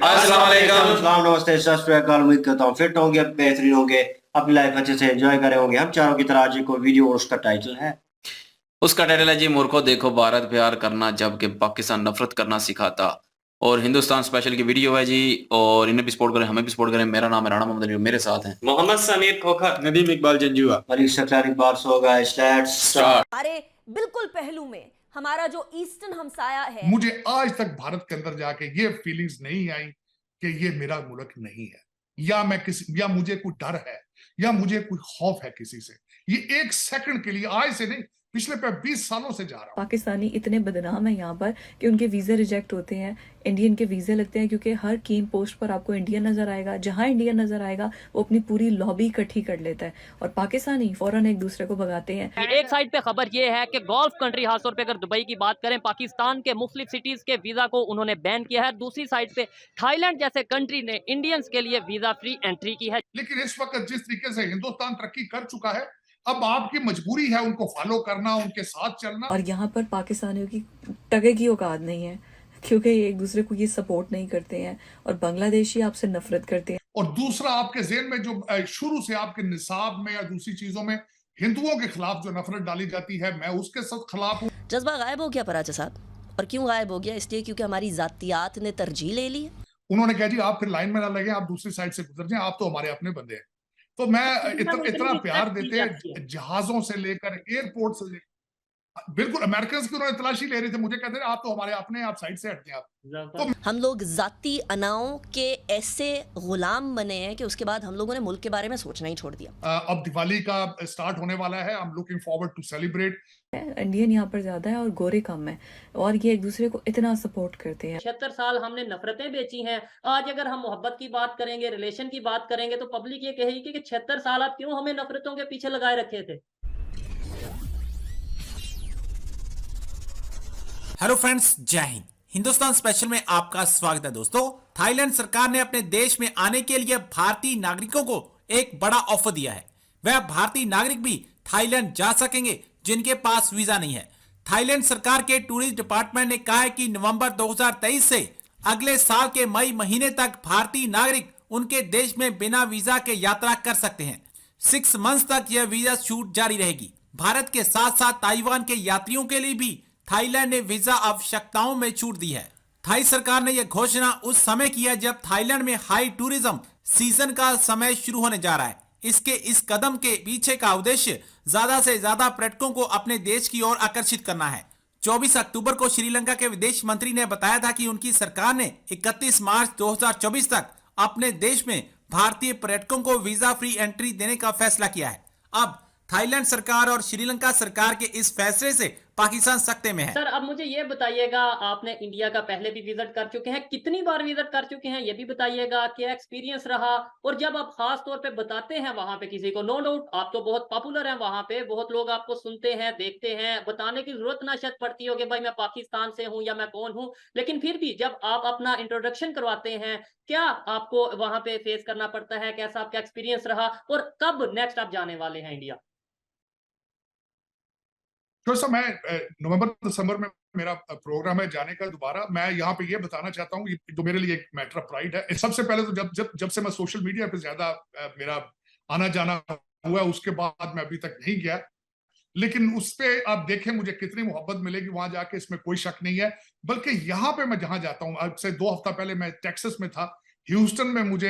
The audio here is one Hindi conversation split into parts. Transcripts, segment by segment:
अस्सलाम वालेकुम। अस्सलाम, नमस्ते, सत श्री अकाल। उम्मीद करता हूँ फिट होंगे, बेहतरीन होंगे, अपनी लाइफ अच्छे से एंजॉय करे होंगे। हम चारों की तरह आज एक और वीडियो और उसका टाइटल है उसका टाइटल है जी, मूर्खों देखो भारत प्यार करना जबकि पाकिस्तान नफरत करना सिखाता। और हिंदुस्तान स्पेशल की वीडियो है जी। और इन्हें भी सपोर्ट करें, हमें भी सपोर्ट करें। मेरा नाम है राणा मोहम्मद अली, मेरे साथ हैं मोहम्मद समीर खोखर, नदीम इकबाल जंजुआ। मलिक शक्लानी बार्स होगा। Start start. हमारे बिल्कुल पहलू में हमारा जो ईस्टर्न हमसाया है। मुझे आज तक भारत के अंदर जाके ये फीलिंग्स नहीं आई कि ये मेरा मुल्क नहीं है, या मैं किसी, या मुझे कोई डर है, या मुझे कोई खौफ है किसी से। ये एक सेकंड के लिए आज से नहीं, पिछले 20 सालों से जा रहा हूं। पाकिस्तानी इतने बदनाम है यहाँ पर कि उनके वीज़े रिजेक्ट होते हैं, इंडियन के वीज़े लगते हैं, क्योंकि हर कीम पोस्ट पर आपको इंडियन नज़र आएगा। जहाँ इंडियन नज़र आएगा वो अपनी पूरी लॉबी इकट्ठी कर लेता है और पाकिस्तानी फ़ौरन एक दूसरे को भगाते हैं। एक साइड पे खबर ये है कि गल्फ कंट्री, खासतौर पे अगर दुबई की बात करें, पाकिस्तान के मुख्तलिफ सिटीज़ के वीज़ा को उन्होंने बैन किया है। दूसरी साइड पे थाईलैंड जैसे कंट्री ने इंडियंस के लिए वीज़ा फ्री एंट्री की है। लेकिन इस वक्त जिस तरीके से हिंदुस्तान तरक्की कर चुका है, अब आपकी मजबूरी है उनको फॉलो करना, उनके साथ चलना। और यहाँ पर पाकिस्तानियों की टगे की औकात नहीं है, क्योंकि एक दूसरे को ये सपोर्ट नहीं करते हैं और बांग्लादेशी आपसे नफरत करते हैं। और दूसरा, आपके ज़हन में जो शुरू से आपके निसाब में या दूसरी चीजों में हिंदुओं के खिलाफ जो नफरत डाली जाती है, मैं उसके सब खिलाफ हूँ। जज्बा गायब हो गया पराचा साहब, और क्यों गायब हो गया? इसलिए क्योंकि हमारी जातियात ने तरजीह ले ली है। उन्होंने कहा जी आप फिर लाइन में ना लगे, आप दूसरी साइड से गुजर जाएं, आप तो हमारे अपने बंदे हैं। तो मैं इतना प्यार देते हैं, जहाजों से लेकर एयरपोर्ट से लेकर, बिल्कुल अमेरिकन की उन्होंने तलाशी ले रहे थे, मुझे कहते हैं आप तो हमारे अपने, आप साइड से हट जाए आप। तो हम लोग जाती अनाओं के ऐसे गुलाम बने हैं कि उसके बाद हम लोगों ने मुल्क के बारे में सोचना ही छोड़ दिया। अब दिवाली का स्टार्ट होने वाला है, I am looking forward to celebrate. Indian यहाँ पर ज्यादा है और गोरे कम है, और ये एक दूसरे को इतना सपोर्ट करते हैं। 76 साल हमने नफरतें बेची हैं। आज अगर हम मोहब्बत की बात करेंगे, रिलेशन की बात करेंगे, तो पब्लिक ये कहेगी कि 76 साल आप क्यों हमें नफरतों के पीछे लगाए रखे थे। हेलो फ्रेंड्स, जय हिंद। हिंदुस्तान स्पेशल में आपका स्वागत है दोस्तों। थाईलैंड सरकार ने अपने देश में आने के लिए भारतीय नागरिकों को एक बड़ा ऑफर दिया है। वह भारतीय नागरिक भी थाईलैंड जा सकेंगे जिनके पास वीजा नहीं है। थाईलैंड सरकार के टूरिज्म डिपार्टमेंट ने कहा है कि नवंबर 2023 से अगले साल के मई महीने तक भारतीय नागरिक उनके देश में बिना वीजा के यात्रा कर सकते हैं। 6 मंथ्स तक यह वीजा छूट जारी रहेगी। भारत के साथ साथ ताइवान के यात्रियों के लिए भी थाईलैंड ने वीजा आवश्यकताओं में छूट दी है। थाई सरकार ने यह घोषणा उस समय की है जब थाईलैंड में हाई टूरिज्म सीजन का समय शुरू होने जा रहा है। इसके इस कदम के पीछे का उद्देश्य ज्यादा से ज्यादा पर्यटकों को अपने देश की ओर आकर्षित करना है। 24 अक्टूबर को श्रीलंका के विदेश मंत्री ने बताया था कि उनकी सरकार ने 31 मार्च 2024 तक अपने देश में भारतीय पर्यटकों को वीजा फ्री एंट्री देने का फैसला किया है। अब थाईलैंड सरकार और श्रीलंका सरकार के इस फैसले से पाकिस्तान सख्ते में है। सर, अब मुझे ये बताइएगा, आपने इंडिया का पहले भी विजिट कर चुके हैं, कितनी बार विजिट कर चुके हैं, ये भी बताइएगा, क्या एक्सपीरियंस रहा। और जब आप खास तौर पे बताते हैं वहां पे किसी को, नो डाउट आप तो बहुत पॉपुलर हैं वहां पे, बहुत लोग आपको सुनते हैं, देखते हैं, बताने की जरूरत ना शायद पड़ती हो कि भाई मैं पाकिस्तान से हूँ या मैं कौन हूँ, लेकिन फिर भी जब आप अपना इंट्रोडक्शन करवाते हैं, क्या आपको वहां पे फेस करना पड़ता है, कैसा आपका एक्सपीरियंस रहा, और कब नेक्स्ट आप जाने वाले हैं इंडिया? तो सर, मैं नवंबर दिसंबर में मेरा प्रोग्राम है जाने का दोबारा। मैं यहाँ पे ये बताना चाहता हूँ, जो मेरे लिए एक मैटर ऑफ प्राइड है। सबसे पहले तो जब से मैं सोशल मीडिया पे ज्यादा मेरा आना जाना हुआ, उसके बाद मैं अभी तक नहीं गया, लेकिन उस पे आप देखें मुझे कितनी मोहब्बत मिलेगी वहां जाके, इसमें कोई शक नहीं है। बल्कि यहाँ पे मैं जहां जाता हूँ, अब से 2 हफ्ता पहले मैं टेक्सास में था, ह्यूस्टन में मुझे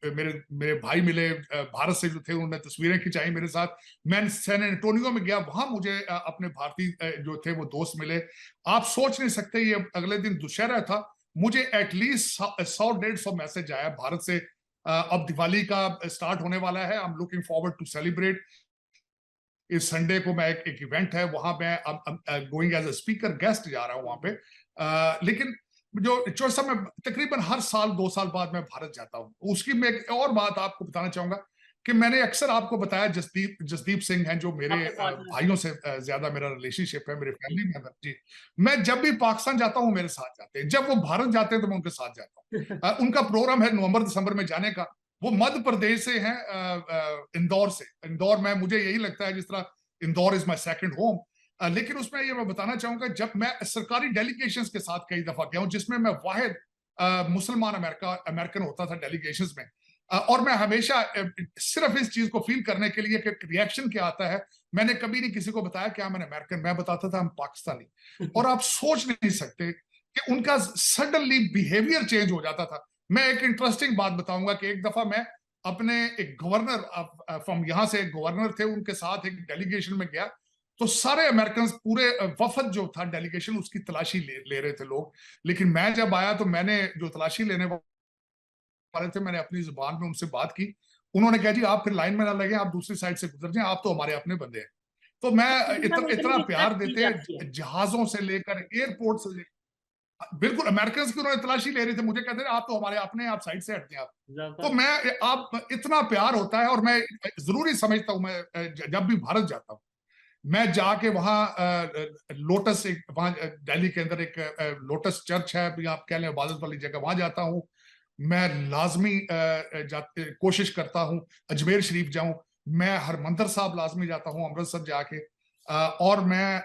मेरे भाई मिले भारत से जो थे, उन्होंने तस्वीरें खिंचाई मेरे साथ। मैं सैन एंटोनियो में गया, वहां मुझे अपने भारतीय जो थे वो दोस्त मिले। आप सोच नहीं सकते, ये अगले दिन दुशहरा था, मुझे एटलीस्ट 100-150 मैसेज आया भारत से। अब दिवाली का स्टार्ट होने वाला है, I am looking forward to celebrate. इस संडे को मैं एक इवेंट है, वहां मैं going as a speaker guest जा रहा हूं वहां पे। लेकिन जो समय तकरीबन हर साल 2 साल बाद मैं भारत जाता हूं। उसकी मैं एक और बात आपको बताना चाहूंगा कि मैंने अक्सर आपको बताया, जसदीप सिंह हैं जो मेरे भाइयों से ज्यादा मेरा रिलेशनशिप है, मेरे फैमिली मेंबर जी। मैं जब भी पाकिस्तान जाता हूं मेरे साथ जाते हैं, जब वो भारत जाते हैं तो मैं उनके साथ जाता हूँ। उनका प्रोग्राम है नवंबर दिसंबर में जाने का। वो मध्य प्रदेश से हैं, इंदौर से। इंदौर में मुझे यही लगता है जिस तरह Indore is my second home. लेकिन उसमें ये मैं बताना चाहूंगा, जब मैं सरकारी डेलीगेशंस के साथ कई दफा गया हूं, जिसमें मैं वाहिद मुसलमान अमेरिकन होता था डेलीगेशंस में। और मैं हमेशा सिर्फ इस चीज को फील करने के लिए कि रिएक्शन क्या आता है, मैंने कभी नहीं किसी को बताया कि हम अमेरिकन, मैं बताता था हम पाकिस्तानी। और आप सोच नहीं सकते कि उनका सडनली बिहेवियर चेंज हो जाता था। मैं एक इंटरेस्टिंग बात बताऊंगा कि एक दफा मैं अपने एक गवर्नर फ्रॉम यहाँ से एक गवर्नर थे, उनके साथ एक डेलीगेशन में गया, तो सारे अमेरिकन पूरे वफद जो था डेलीगेशन उसकी तलाशी ले रहे थे लोग। लेकिन मैं जब आया तो मैंने जो तलाशी लेने वाले थे मैंने अपनी जुबान में उनसे बात की। उन्होंने कहा जी आप फिर लाइन में ना लगे, आप दूसरी साइड से गुजर जाएं, आप तो हमारे अपने बंदे हैं। तो मैं इतना प्यार देते हैं, जहाजों से लेकर एयरपोर्ट से लेकर, बिल्कुल अमेरिकन की उन्होंने तलाशी ले रहे थे, मुझे कहते थे आप तो हमारे अपने, आप साइड से हटते हैं आप। तो मैं आप इतना प्यार होता है। और मैं जरूरी समझता हूं, मैं जब भी भारत जाता हूं मैं जाके वहां लोटस, एक वहां दिल्ली के अंदर एक लोटस चर्च है, आप कह लें इबादत वाली जगह, वहां जाता हूं। मैं लाजमी कोशिश करता हूं अजमेर शरीफ जाऊं, मैं हरमंदिर साहब लाजमी जाता हूं अमृतसर जाके। और मैं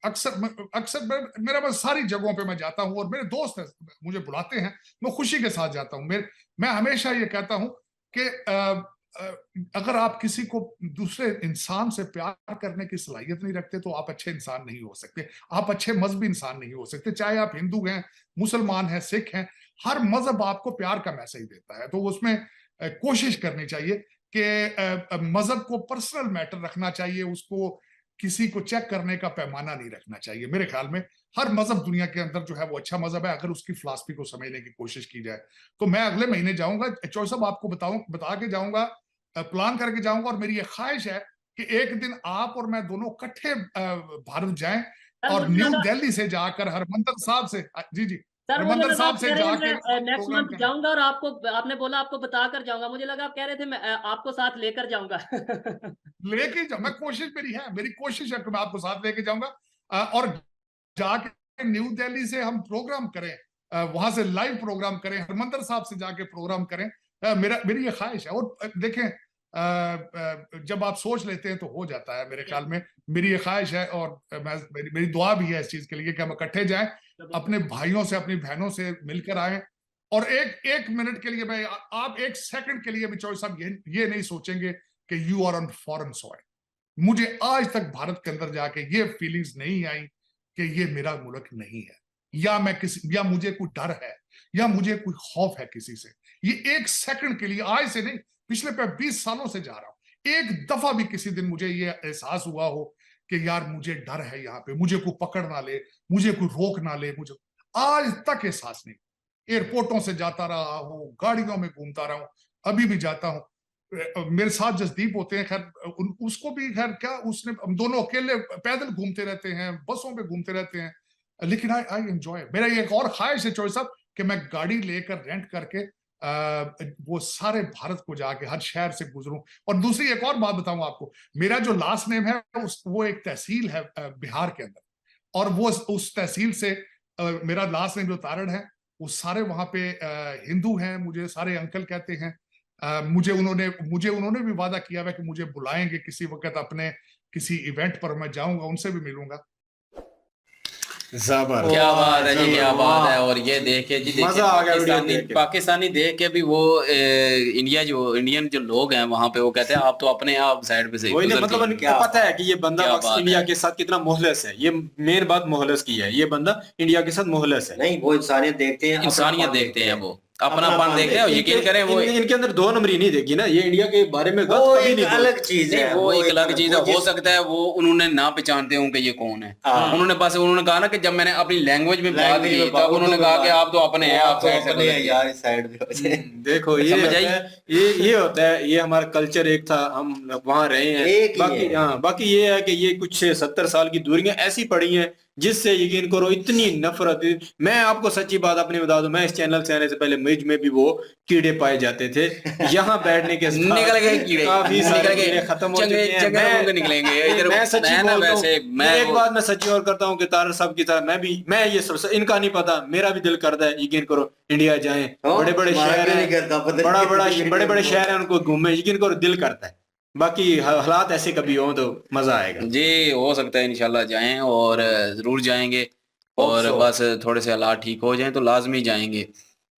अक्सर मेरा बस सारी जगहों पे मैं जाता हूं और मेरे दोस्त हैं मुझे बुलाते हैं, मैं खुशी के साथ जाता हूं। मैं हमेशा ये कहता हूं कि अगर आप किसी को दूसरे इंसान से प्यार करने की सलाहियत नहीं रखते तो आप अच्छे इंसान नहीं हो सकते, आप अच्छे मजहबी इंसान नहीं हो सकते। चाहे आप हिंदू हैं, मुसलमान हैं, सिख हैं, हर मजहब आपको प्यार का मैसेज देता है। तो उसमें कोशिश करनी चाहिए कि मजहब को पर्सनल मैटर रखना चाहिए, उसको किसी को चेक करने का पैमाना नहीं रखना चाहिए। मेरे ख्याल में हर मजहब दुनिया के अंदर जो है वो अच्छा मजहब है, अगर उसकी फिलॉसफी को समझने की कोशिश की जाए। तो मैं अगले महीने जाऊंगा, चौधरी साहब आपको बता के जाऊंगा, प्लान करके जाऊंगा। और मेरी ये ख्वाहिश है कि एक दिन आप और मैं दोनों इकट्ठे भारत जाएं और न्यू दिल्ली से जाकर हरमंदिर साहब से, जी जी, सर मुझे हरमंदिर लगा साहब आप से कह रहे हैं जाके मैं नेक्स्ट प्रोग्राम मंथ करें। जाऊंगा और आपको, आपने बोला आपको बता कर जाऊंगा, मुझे लगा आप कह रहे थे मैं आपको साथ लेकर जाऊंगा। लेके जाऊं, मैं कोशिश मेरी कोशिश है कि मैं आपको साथ लेके जाऊंगा और जाके न्यू दिल्ली से हम प्रोग्राम करें, वहां से लाइव प्रोग्राम करें, हरमंदिर साहब से जाके प्रोग्राम करें। मेरी ये ख्वाहिश है। और देखें जब आप सोच लेते हैं तो हो जाता है, मेरे ख्याल में मेरी ये ख्वाहिश है। और मेरी दुआ भी है इस चीज के लिए कि हम इकट्ठे जाएं, अपने भाइयों से अपनी बहनों से मिलकर आए। और एक मिनट के लिए मैं, आप एक सेकंड के लिए भी चौधरी साहब ये नहीं सोचेंगे कि you are on foreign soil. मुझे आज तक भारत के अंदर जाके ये फीलिंग्स नहीं आई कि ये मेरा मुल्क नहीं है, या मुझे कोई डर है, या मुझे कोई खौफ है किसी से। ये एक सेकंड के लिए, आज से नहीं, पिछले 20 सालों से जा रहा हूं, एक दफा भी किसी दिन मुझे ये एहसास हुआ हो कि यार मुझे डर है यहाँ पे, मुझे कोई पकड़ ना ले, मुझे कोई रोक ना ले, मुझे आज तक एहसास नहीं। एयरपोर्टों से जाता रहा हूँ, गाड़ियों में घूमता रहा हूँ, अभी भी जाता हूँ। मेरे साथ जसदीप होते हैं, खैर उसको भी खैर क्या, उसने, हम दोनों अकेले पैदल घूमते रहते हैं, बसों पे घूमते रहते हैं, लेकिन आई एंजॉय। मेरा एक और ख्वाहिश है चौधरी साहब कि मैं गाड़ी लेकर रेंट करके वो सारे भारत को जाके हर शहर से गुजरूं। और दूसरी एक और बात बताऊं आपको, मेरा जो लास्ट नेम है वो एक तहसील है बिहार के अंदर, और वो उस तहसील से मेरा लास्ट नेम जो तारड़ है, वो सारे वहां पे हिंदू हैं, मुझे सारे अंकल कहते हैं। मुझे उन्होंने भी वादा किया है कि मुझे बुलाएंगे किसी वक्त, अपने किसी इवेंट पर मैं जाऊंगा, उनसे भी मिलूंगा। जबरदस्त, क्या बात है जी, क्या बात है। वाह। और ये देख के जी, देखिए मजा आ गया वीडियो देख के। पाकिस्तानी देख के भी वो इंडियन जो लोग हैं वहां पे, वो कहते हैं आप तो अपने आप साइड पे से वही ना, गुजर मतलब के। इनको पता है कि ये बंदा क्या बात इंडिया है। के साथ कितना मोहलस है। ये मेन बात मोहलस की है, ये बंदा इंडिया के साथ मोहलस है। नहीं, वो इंसानियत देखते हैं, इंसानियत अपनापन देखते हैं, वो अपनापन अपनापन देखते हैं। और यकीन करें वो इनके अंदर दो नंबरी नहीं देखी ना, ये इंडिया के बारे में वो गलत कभी एक नहीं अलग बोलते। चीज है, वो एक अलग चीज है। वो हो सकता है वो उन्होंने ना पहचानते हों कि ये कौन है। हाँ। उन्होंने कहा ना कि जब मैंने अपनी लैंग्वेज में बात लैंग्वेज की में तब उन्होंने कहा कि आप तो अपने हैं, आप साइड से अपने हैं गुजर यार, इस साइड पे हो जाए। देखो ये समझ होता आई? है, ये होता है, ये हमारा कल्चर एक था, हम वहां रहे हैं। एक ही बाकी है। हाँ, बाकी ये है कि ये कुछ 70 साल की दूरियां ऐसी पड़ी हैं जिससे यकीन करो इतनी नफरत। मैं आपको सच्ची बात अपनी बता दूं, मैं इस चैनल से आने से पहले मुझ में भी वो कीड़े पाए जाते थे। यहाँ बैठने के साथ निकल गए कीड़े, काफी सारे निकल गए, कीड़े खत्म हो चुके हैं। चंगे होंगे निकलेंगे। इधर मैं सच्ची मैं ना बोलता हूं, वैसे मैं एक बात मैं सच्ची और करता हूँ कि तारड़ साहब की तरह मैं ये सब इनका नहीं पता, मेरा भी दिल करता है यकीन करो इंडिया जाएं, बड़े बड़े शहर हैं, बड़े बड़े शहर हैं, उनको घूमे, यकीन करो दिल करता है। बाकी हालात ऐसे कभी हो तो मजा आएगा जी, हो सकता है इंशाल्लाह जाएं, और जरूर जाएंगे। और so। बस थोड़े से हालात ठीक हो जाएं तो लाजमी जाएंगे।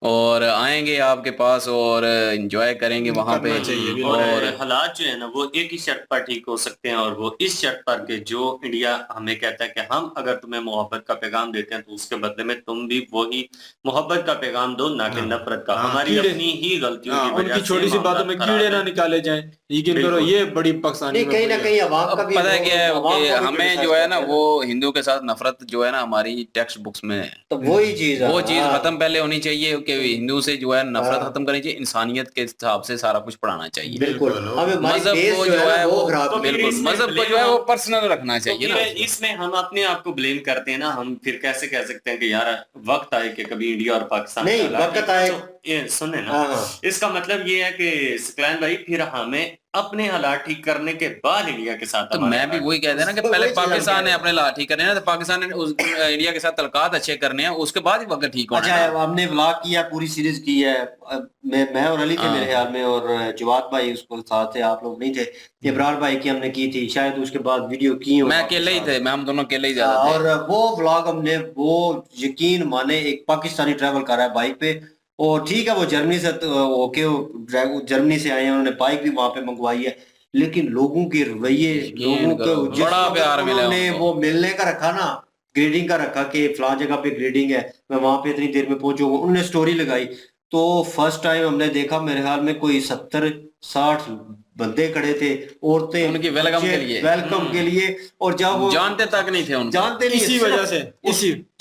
और आएंगे आपके पास और एंजॉय करेंगे वहां पे। करना चाहिए, बिल्कुल। और और हालात जो है ना वो एक ही शर्त पर ठीक हो सकते हैं, और वो इस शर्त पर कि जो इंडिया हमें कहता है कि हम अगर तुम्हें मोहब्बत का पैगाम देते हैं तो उसके बदले में तुम भी वही मोहब्बत का पैगाम दो, ना कि नफरत का। हमारी कीड़े- अपनी ही गलतियों की वजह उनकी से छोटी सी मामला बातों में खराब कीड़े है। ना निकाले जाएं, यकीन करो बिल्कुल। ये बड़ी पाकिस्तानी नहीं, कहीं ना कहीं अवाम का भी पता है क्या है अवाम कि को भी हमें criticize जो है ना करते हैं वो हिंदू के साथ नफरत जो है ना हमारी टेक्स्ट बुक्स में है। तो वही चीज है। वो चीज हाँ। खत्म पहले होनी चाहिए कि हिंदू से जो है नफरत हाँ। खत्म करनी चाहिए, इंसानियत के हिसाब से सारा कुछ पढ़ाना चाहिए। बिल्कुल। हमें हमारी मजहब base को जो जो है है ना वो वो खराब तो है। फिर बिल्कुल इसमें मजहब को blame जो है वो हम- पर्सनल रखना तो चाहिए ना। फिर इसमें हम अपने आप को ब्लेम करते हैं ना, हम फिर कैसे कह सकते हैं कि यार वक्त आए कि कभी इंडिया और पाकिस्तान नहीं, का हालात वक्त ठीक- आए- तो ये सुने ना, हाँ, हाँ। इसका मतलब ये है कि सकलैन भाई फिर हमें अपने हालात ठीक करने के बाद इंडिया के साथ तो हमारे मैं भी हालात वही कहते हैं ना कि वही पहले चीज़ हम पाकिस्तान कह ने रहे हैं। अपने ला ठीक करने हैं ना, तो पाकिस्तान ने उस इंडिया के साथ तलकात अच्छे करने हैं, उसके बाद ही वक्त ठीक होना अच्छा है है, हमने व्लॉग किया, पूरी सीरीज की है। अब मैं और अली थे हाँ। मेरे ख्याल में, और जवाद भाई उसको साथ थे, आप लोग नहीं थे। इब्रार भाई की हमने की थी, शायद उसके बाद वीडियो की हो मैं आपके अकेले ही साथ। थे, मैं हम दोनों अकेले ही ज्यादा थे। और वो व्लॉग हमने, वो यकीन माने, एक पाकिस्तानी ट्रैवल कर रहा है बाइक पे, और ठीक है वो जर्मनी से होके जर्मनी से आए हैं, उन्होंने बाइक भी वहां पे मंगवाई है, लेकिन लोगों के रवैये, यकीन लोगों करो, के जिस बड़ा वक्त प्यार मिला उन्होंने उनको। वो मिलने का रखा ना, ग्रेडिंग का रखा कि फलां जगह पे ग्रेडिंग है, मैं वहां पे इतनी देर में पहुंचूंगा, उन्होंने स्टोरी लगाई। तो फर्स्ट टाइम हमने देखा, मेरे ख्याल में कोई 70-60 बंदे खड़े थे, औरतें, उनकी वेलकम बच्चे, के लिए। वेलकम के लिए। और जब वो जानते तक नहीं थे उनको। जानते नहीं, इसी सिर्फ वजह से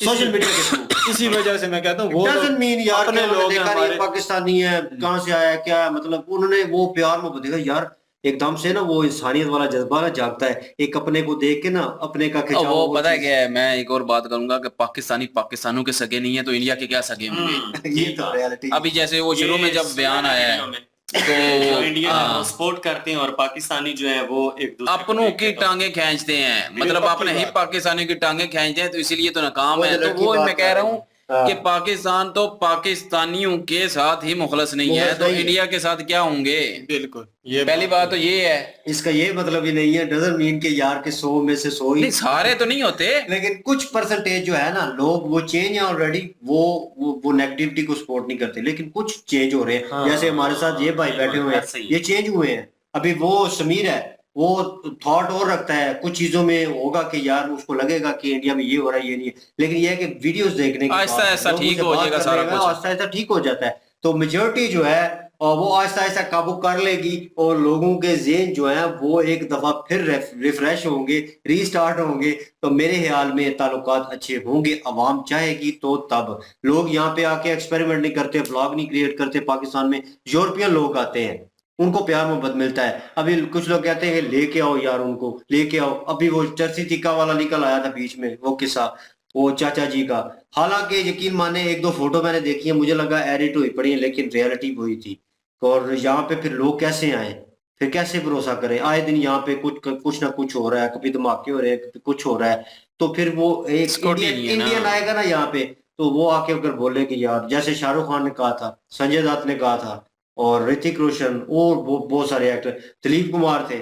सोशल मीडिया के थ्रू। इसी वजह से मैं कहता हूँ वो डजंट मीन यार अपने कि उन्होंने लोग हैं देखा नहीं हमारे। पाकिस्तानी है, कहाँ से आया, क्या है, मतलब उन्होंने वो प्यार मोहब्बत देखा यार, एकदम से ना वो इंसानियत वाला जज्बा ना जागता है, एक अपने को देख के ना अपने का और खिंचाव। वो पता है क्या है, मैं एक और बात करूंगा कि पाकिस्तानी पाकिस्तानों के सगे नहीं है तो इंडिया के क्या सगे होंगे। ये तो रियलिटी। अभी जैसे वो शुरू में जब बयान आया है तो तो इंडिया है वो हाँ, सपोर्ट करते हैं और पाकिस्तानी जो है वो एक दूसरे को अपनों देख की के टांगे खींचते हैं, बिल्कुल, मतलब पक्की अपने ही बात। पाकिस्तानियों की टांगे खींचते हैं, तो इसीलिए तो नाकाम वो है। जो तो लड़की वो बात मैं कह रहा हूँ हाँ। कि पाकिस्तान तो पाकिस्तानियों के साथ ही मुखलस नहीं है, मुखलस तो नहीं है। इंडिया के साथ क्या होंगे। बिल्कुल, ये पहली बात तो ये है। इसका ये मतलब ही नहीं है, डजंट मीन के यार के 100 में से 100 ही, नहीं सारे तो नहीं होते। लेकिन कुछ परसेंटेज जो है ना, लोग वो चेंज है ऑलरेडी, वो नेगेटिविटी को सपोर्ट नहीं करते, लेकिन कुछ चेंज हो रहे हैं। हाँ, जैसे हमारे साथ ये भाई बैठे हुए हैं, सही है। ये चेंज हुए हैं। अभी वो समीर है, वो थॉट और रखता है, कुछ चीजों में होगा कि यार उसको लगेगा कि इंडिया में ये हो रहा है, ये नहीं है, लेकिन ये है कि वीडियोस देखने के बाद आहिस्ता आहिस्ता लोगों ठीक से हो बात जाएगा करने सारा में कुछ। आहिस्ता आहिस्ता ठीक हो जाता है। तो मेजोरिटी जो है वो आहिस्ता आहिस्ता काबू कर लेगी, और लोगों के ज़हन जो है वो एक दफा फिर रिफ्रेश होंगे, रीस्टार्ट होंगे। तो मेरे ख्याल में ताल्लुकात अच्छे होंगे, अवाम चाहेगी तो तब। लोग यहाँ पे आके एक्सपेरिमेंट नहीं करते, ब्लॉग नहीं क्रिएट करते। पाकिस्तान में यूरोपियन लोग आते हैं, उनको प्यार मोहब्बत मिलता है। अभी कुछ लोग कहते हैं लेके आओ यार, उनको लेके आओ। अभी वो चरसी टिक्का वाला निकल आया था बीच में, वो किस्सा, वो चाचा जी का। हालांकि यकीन माने एक दो फोटो मैंने देखी है, मुझे लगा एडिट हुई पड़ी है, लेकिन रियलिटी वही थी। और यहाँ पे फिर लोग कैसे आए, फिर कैसे भरोसा करें? आए दिन यहाँ पे कुछ ना कुछ हो रहा है, कभी धमाके हो रहे हैं, कभी कुछ हो रहा है। तो फिर वो एक सिक्योरिटी नहीं है ना। इंडियन आएगा ना यहाँ पे, तो वो आके अगर बोले कि यार, जैसे शाहरुख खान ने कहा था, संजय दत्त ने कहा था, और ऋतिक रोशन, और बहुत सारे एक्टर, दिलीप कुमार थे,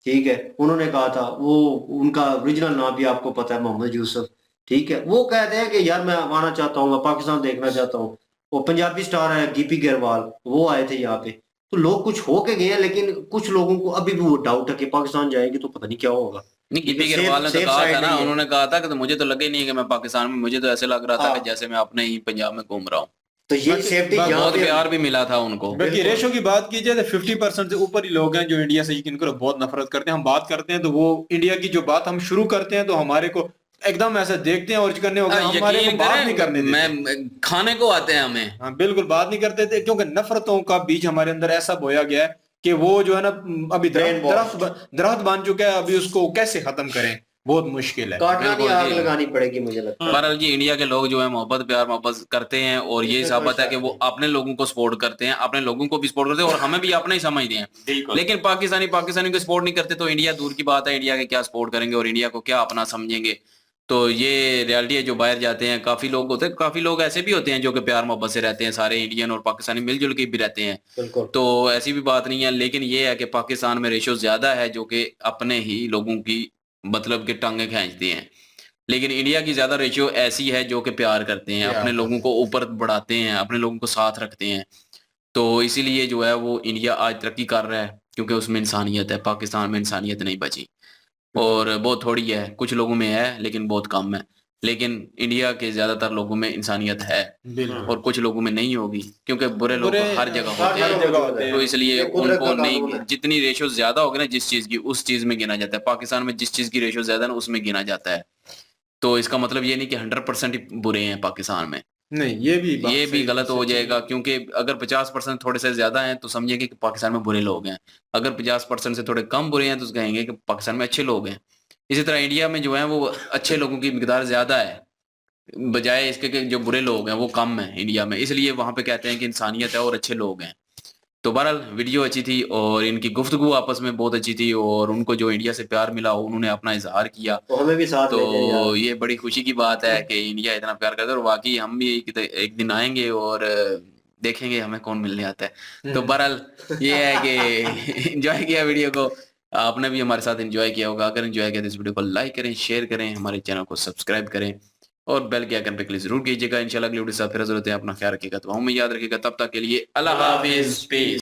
ठीक है, उन्होंने कहा था, वो उनका ओरिजिनल नाम भी आपको पता है, मोहम्मद यूसुफ, ठीक है। वो कहते हैं कि यार मैं आना चाहता हूँ, मैं पाकिस्तान देखना चाहता हूँ। वो पंजाबी स्टार है गिपी गरेवाल, वो आए थे यहाँ पे। तो लोग कुछ हो के गए हैं, लेकिन कुछ लोगों को अभी भी वो डाउट है कि पाकिस्तान जाएंगे तो पता नहीं क्या होगा। नहीं, गिपी सेफ- गरेवाल ने तो सेफ कहा साइड था ना, नहीं है। उन्होंने कहा था कि तो मुझे तो लगे नहीं कि मैं पाकिस्तान में, मुझे तो ऐसे लग रहा था हाँ। कि जैसे मैं अपने ही पंजाब में घूम रहा हूँ। तो ये सेफ्टी यहाँ बहुत पे प्यार भी मिला था उनको। बल्कि रेशो की बात की जाए तो 50% से ऊपर ही लोग हैं जो इंडिया से यकीन करो बहुत नफरत करते हैं। हम बात करते हैं तो वो इंडिया की जो बात हम शुरू करते हैं तो हमारे को एकदम ऐसा देखते हैं और करने हो गया, हमारे को यकीन बात नहीं करें, करने देते। मैं खाने को आते हैं हमें। हाँ बिल्कुल बात नहीं करते थे, क्योंकि नफरतों का बीज हमारे अंदर ऐसा बोया गया है कि वो जो है ना अभी दरख्त बन चुका है, अभी उसको कैसे खत्म करें बहुत मुश्किल है। काटना नहीं, बिल्कुल आग जी। लगानी पड़ेगी मुझे लगता है। बहरहाल जी, इंडिया के लोग जो है मोहब्बत प्यार मोहब्बत करते हैं, और ये इसमें साबित कोई है कि शक वो नहीं। अपने लोगों को सपोर्ट करते हैं, अपने लोगों को भी सपोर्ट करते हैं, और हमें भी अपने ही समझते हैं। बिल्कुल। लेकिन पाकिस्तानी को सपोर्ट नहीं करते तो इंडिया दूर की बात है, इंडिया के क्या सपोर्ट करेंगे और इंडिया को क्या अपना समझेंगे। तो ये रियलिटी है। जो बाहर जाते हैं काफी लोग होते हैं, काफी लोग ऐसे भी होते हैं जो कि प्यार मोहब्बत से रहते हैं, सारे इंडियन और पाकिस्तानी मिलजुल के भी रहते हैं। बिल्कुल। तो ऐसी भी बात नहीं है, लेकिन ये है कि पाकिस्तान में रेशो ज्यादा है जो कि अपने ही लोगों की मतलब के टांगे खींचते हैं। लेकिन इंडिया की ज्यादा रेशियो ऐसी है जो कि प्यार करते हैं, अपने लोगों को ऊपर बढ़ाते हैं, अपने लोगों को साथ रखते हैं। तो इसीलिए जो है वो इंडिया आज तरक्की कर रहा है, क्योंकि उसमें इंसानियत है। पाकिस्तान में इंसानियत नहीं बची, और बहुत थोड़ी है, कुछ लोगों में है लेकिन बहुत कम है। लेकिन इंडिया के ज्यादातर लोगों में इंसानियत है, और कुछ लोगों में नहीं होगी, क्योंकि बुरे लोग हर जगह होते हैं। तो इसलिए उनको नहीं, जितनी रेशियो ज्यादा होगी ना जिस चीज की, उस चीज में गिना जाता है। पाकिस्तान में जिस चीज की रेशियो ज्यादा है ना उसमें गिना जाता है। तो इसका मतलब ये नहीं कि 100% ही बुरे हैं पाकिस्तान में, नहीं, ये भी गलत हो जाएगा। क्योंकि अगर 50% थोड़े से ज्यादा हैं तो समझिए कि पाकिस्तान में बुरे लोग हैं, अगर 50% से थोड़े कम बुरे हैं तो कहेंगे कि पाकिस्तान में अच्छे लोग हैं। इसी तरह इंडिया में जो है वो अच्छे लोगों की मिकदार ज्यादा है, बजाय इसके कि जो बुरे लोग हैं वो कम है इंडिया में। इसलिए वहां पे कहते हैं कि इंसानियत है और अच्छे लोग हैं। तो बहरहाल वीडियो अच्छी थी, और इनकी गुफ्तगू आपस में बहुत अच्छी थी, और उनको जो इंडिया से प्यार मिला उन्होंने अपना इजहार किया, तो हमें भी साथ ले जाइए तो यार। ये बड़ी खुशी की बात है कि इंडिया इतना प्यार करता है। और वाकई हम भी एक दिन आएंगे और देखेंगे हमें कौन मिलने आता है। तो बहरहाल ये है कि एंजॉय किया वीडियो को, आपने भी हमारे साथ एंजॉय किया होगा। अगर एंजॉय किया तो इस वीडियो को लाइक करें, शेयर करें, हमारे चैनल को सब्सक्राइब करें, और बेल के आइकन पे क्लिक जरूर कीजिएगा। इंशाल्लाह अगली वीडियो से फिर जरूरत है, अपना ख्याल रखिएगा, तो हमें याद रखिएगा। तब तक के लिए अल्लाह हाफिज, पीस।